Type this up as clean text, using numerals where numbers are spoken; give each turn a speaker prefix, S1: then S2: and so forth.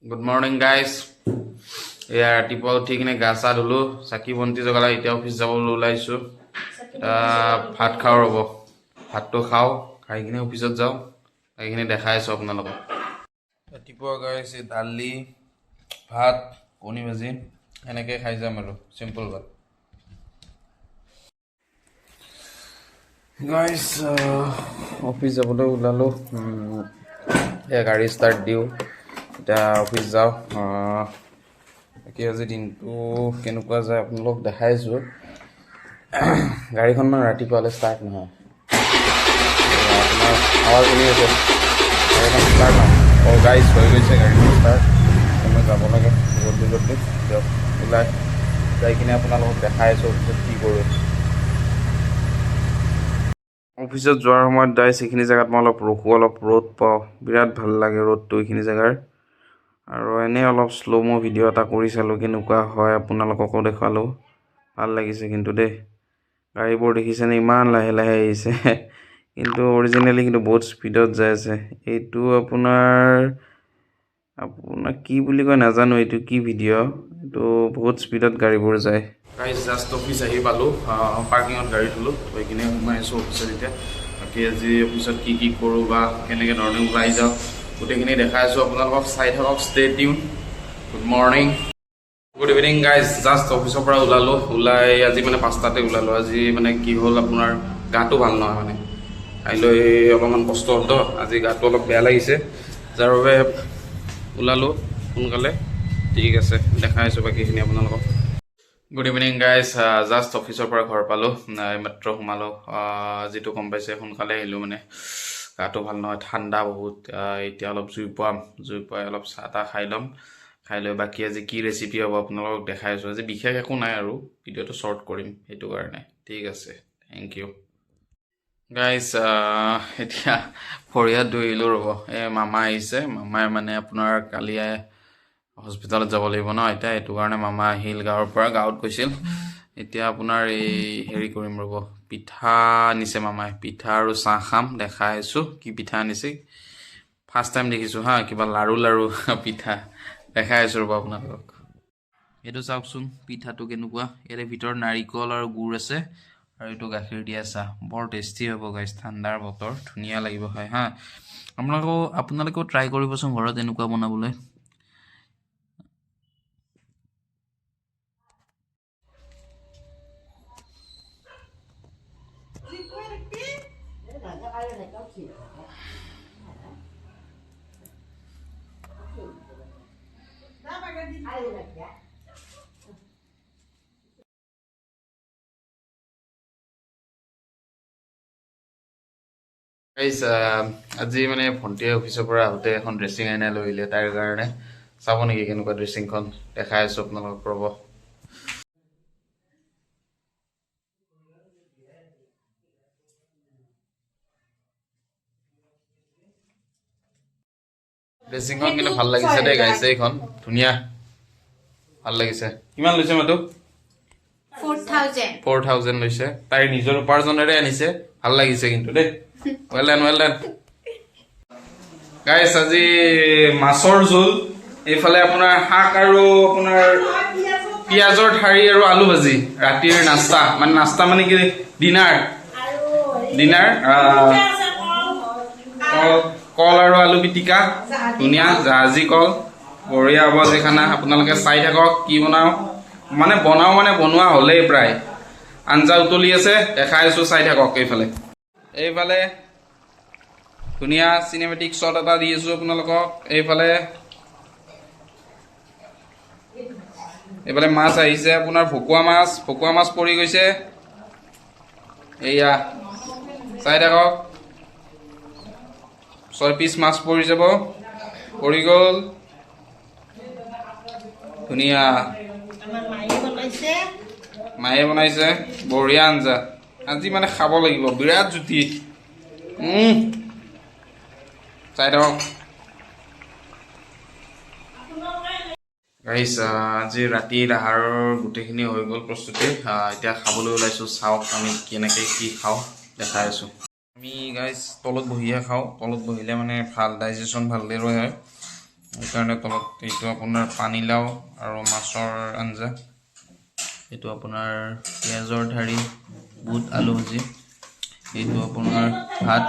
S1: Good morning, guys. এয়া ৰাতিপুৱা উঠি কিনে গা চা ধুলো, চাকি বন্তি জ্বলাই এতিয়া অফিচ যাবলৈ ওলাইছো। ভাত খাওঁ ৰ'ব, ভাতটো খাওঁ, খাই কিনে অফিচত যাওঁ, খাই কিনে দেখাই আছো আপোনালোকক। ৰাতিপুৱা গাইছ দালি, ভাত, কণী ভাজি এনেকৈ খাই যাম আৰু চিম্পল ভাত। গাইছ অফিচ যাবলৈ ওলালো, এয়া গাড়ী ষ্টাৰ্ট দিওঁ, এতিয়া অফিচ যাওঁ। বাকী আজি দিনটো কেনেকুৱা যায় আপোনালোক দেখাইছোঁ। গাড়ীখন মানে ৰাতিপুৱালৈ ষ্টাৰ্ট নহয়, আপোনাৰ আৱাজ শুনি আছে, গাড়ীখন ষ্টাৰ্ট নহয়। গাইছ হৈ গৈছে গাড়ীখন ষ্টাৰ্ট। মই যাব লাগে জল্দি দিয়ক, ওলাই যাই কিনে আপোনালোকক দেখাই আছোঁ অফিচত কি কৰোঁ। অফিচত যোৱাৰ সময়ত গাইছ এইখিনি জেগাত মই অলপ ৰখোঁ, অলপ ৰ'দ পাওঁ, বিৰাট ভাল লাগে ৰ'দটো এইখিনি জেগাৰ। আৰু এনেই অলপ শ্ল' মো ভিডিঅ' এটা কৰি চালোঁ কেনেকুৱা হয়, আপোনালোককো দেখালোঁ, ভাল লাগিছে কিন্তু দেই। গাড়ীবোৰ দেখিছেনে ইমান লাহে লাহে আহিছে, কিন্তু অৰিজিনেলি কিন্তু বহুত স্পীডত যাই আছে। এইটো আপোনাৰ কি বুলি কয় নাজানো, এইটো কি ভিডিঅ', এইটো বহুত স্পীডত গাড়ীবোৰ যায়। গাইজ জাষ্ট অফিচ আহি পালোঁ, পাৰ্কিঙত গাড়ী থ'লোঁ, থৈ কিনে সোমাই আছোঁ অফিচত এতিয়া। বাকী আজি অফিচত কি কৰোঁ বা কেনেকৈ ধৰণে ওলাই যাওঁ গোটেইখিনি দেখাই আছোঁ আপোনালোকক, চাই থাকক, stay tune. Good morning, good evening guys. Just অফিচৰ পৰা ওলাই আজি মানে 5টাতে ওলালোঁ। আজি মানে কি হ'ল, আপোনাৰ গাটো ভাল নহয়, মানে কাইলৈ অলপমান কষ্ট হ'ল তো, আজি গাটো অলপ বেয়া লাগিছে, যাৰ বাবে ওলালোঁ সোনকালে। ঠিক আছে, দেখাই আছোঁ বাকীখিনি আপোনালোকক। গুড ইভিনিং গাইজ, জাষ্ট অফিচৰ পৰা ঘৰ পালোঁ, এইমাত্ৰ সোমালোঁ। যিটো গম পাইছে সোনকালে আহিলোঁ, মানে গাটো ভাল নহয়, ঠাণ্ডা বহুত। এতিয়া অলপ জুই পুৱাই অলপ চাহ তাহ খাই ল'ম, খাই লৈ বাকী আজি কি ৰেচিপি হ'ব আপোনালোকক দেখাই আছোঁ। আজি বিশেষ একো নাই আৰু ভিডিঅ'টো শ্বৰ্ট কৰিম সেইটো কাৰণে। ঠিক আছে, থেংক ইউ গাইজ। এতিয়া ভৰিয়াত ধুই আহিলোঁ ৰ'ব, মামা আহিছে, মামাই মানে আপোনাৰ কালি হস্পিটালত যাব লাগিব ন এতিয়া, সেইটো কাৰণে মামা আহিল গাঁৱৰ পৰা, গাঁৱত গৈছিল। এতিয়া আপোনাৰ এই হেৰি কৰিম ৰ'ব, পিঠা আনিছে মামাই, পিঠা আৰু চাহ খাম, দেখাই আছোঁ কি পিঠা আনিছে। ফাৰ্ষ্ট টাইম দেখিছোঁ হা, কিবা লাৰু পিঠা, দেখাই আছোঁ ৰ'ব আপোনালোকক। এইটো চাওকচোন পিঠাটো কেনেকুৱা, ইয়াৰে ভিতৰত নাৰিকল আৰু গুড় আছে, আৰু এইটো গাখীৰ দিয়া চাহ, বৰ টেষ্টি হ'ব গাইজ, ঠাণ্ডাৰ বতৰ, ধুনীয়া লাগিব খাই হা। আপোনালোকেও ট্ৰাই কৰিবচোন ঘৰত এনেকুৱা বনাবলৈ। গাইজ আজি মানে ভণ্টিয়ে অফিচৰ পৰা আহোঁতে এখন ড্ৰেছিং আইনা লৈ আহিলে, তাইৰ কাৰণে। চাব নেকি কেনেকুৱা ড্ৰেছিংখন, দেখাই আছোঁ আপোনালোকক ৰ'ব। ড্ৰেছিংখন কিন্তু ভাল লাগিছে দেই গাইজ, এইখন ধুনীয়া, ভাল লাগিছে। কিমান লৈছে মাতো? 4,000 লৈছে, তাইৰ নিজৰ উপাৰ্জনেৰে আনিছে, ভাল লাগিছে কিন্তু দেই, ৱেল ডান। গাইজ আজি মাছৰ জোল, এইফালে আপোনাৰ শাক আৰু আপোনাৰ পিঁয়াজৰ ঠাৰি আৰু আলু ভাজি, ৰাতিৰ নাস্তা, মানে কি ডিনাৰ, কল আৰু আলু পিটিকা, ধুনীয়া জাহাজী কল, বঢ়িয়া হ'ব আজি খানা। আপোনালোকে চাই থাকক কি বনাওঁ, মানে বনোৱা হ'লেই প্ৰায়, আঞ্জা উতলি আছে, দেখাই আছোঁ, চাই থাকক। এইফালে ধুনীয়া চিনেমেটিক শ্বট এটা দি আছোঁ আপোনালোকক। এইফালে মাছ আহিছে, আপোনাৰ ভকুৱা মাছ পৰি গৈছে, এয়া চাই থাকক, 6 পিচ মাছ পৰি যাব, পৰি গ'ল, ধুনীয়া। মায়ে বনাইছে, বঢ়িয়া আঞ্জা, আজি মানে খাব লাগিব, বিৰাট জুতি। চাই থাকক গাইজ, আজি ৰাতিৰ আহাৰৰ গোটেইখিনি হৈ গ'ল প্ৰস্তুতি, এতিয়া খাবলৈ ওলাইছোঁ। চাওক আমি কেনেকৈ কি খাওঁ, দেখাই আছোঁ। আমি গাইজ তলত বহিয়ে খাওঁ, তলত বহিলে মানে ভাল, ডাইজেশ্যন ভালদৰে হয়। সেইকাৰণে তলত এইটো আপোনাৰ পানীলাও আৰু মাছৰ আঞ্জা, এইটো আপোনাৰ পিঁয়াজৰ ঠাৰি, বুট আলু ভাজি, এইটো আপোনাৰ ভাত